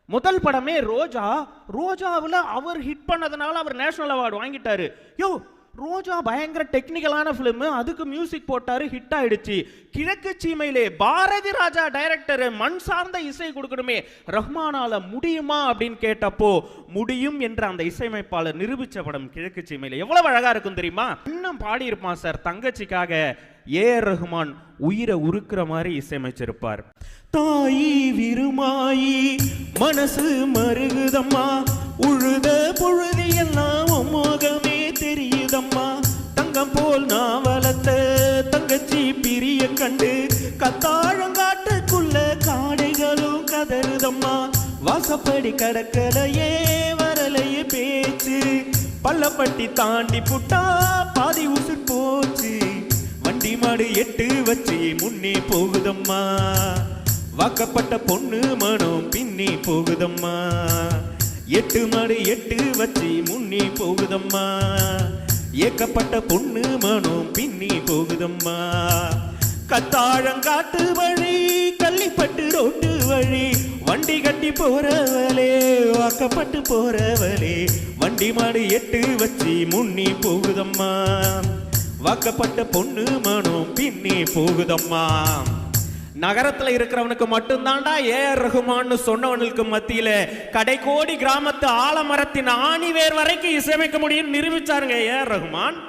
முதல் படமே ரோஜா. ரோஜாவில் அவர் ஹிட் பண்ணதுனால அவர் நேஷனல் அவார்டு வாங்கிட்டாரு. யோ, ரோஜா பயங்கர டெக்னிக்கலான ஃபிலிம், அதுக்கு மியூசிக் போட்டாரு, ஹிட் ஆயிடுச்சு. கிழக்கு சீமையிலே பாரதி ராஜா டைரக்டர், மண் சார்ந்த இசை கொடுக்கணுமே, ரஹ்மானால முடியுமா அப்படின்னு கேட்டப்போ முடியும் என்ற அந்த இசையமைப்பாளர் நிரூபிச்ச படம் கிழக்கு சீமையிலே. எவ்வளவு அழகா இருக்கும் தெரியுமா? இன்னும் பாடி இருப்பான் சார் தங்கச்சிக்காக. ஏஆர் ரஹ்மான் உயிரை உருக்குற மாதிரி இசையமைச்சிருப்பார். தாயி விருமாயி மனசு மருகுதம்மா, உழுத பொழுது எல்லாம் மோகமே தெரியுதம்மா, தங்கம் போல் நான் வளர்த்த தங்கச்சி பிரிய கண்டு கத்தாழங்காட்டுக்குள்ள காடைகளும் கதறுதம்மா, வாசப்படி கடற்கரையே வரலையே பேச்சு, பள்ளப்பட்டி தாண்டி புட்டா பாதி உசுர் போச்சு, வண்டி மாடு எட்டு வச்சு முன்னே போகுதம்மா, வாக்கப்பட்ட பொண்ணு மனம் பின்னி போகுதம்மா, எட்டு மாடு எட்டு வச்சு முன்னி போகுதம்மா, ஏக்கப்பட்ட பொண்ணு மனம் பின்னி போகுதம்மா, கத்தாழங்காட்டு வழி கள்ளிப்பட்டு ரோட்டு வழி, வண்டி கட்டி போறவளே வாக்கப்பட்டு போறவளே, வண்டி மாடு எட்டு வச்சு முன்னி போகுதம்மா, வாக்கப்பட்ட பொண்ணு மனம் பின்னி போகுதம்மா. நகரத்துல இருக்கிறவனுக்கு மட்டும்தான்டா ஏஆர் ரஹ்மான்னு சொன்னவனுக்கு மத்தியில கடைக்கோடி கிராமத்து ஆலமரத்தின் ஆணிவேர் வரைக்கும் இசையமைக்க முடியும் நிரூபிச்சாருங்க ஏஆர் ரஹ்மான்.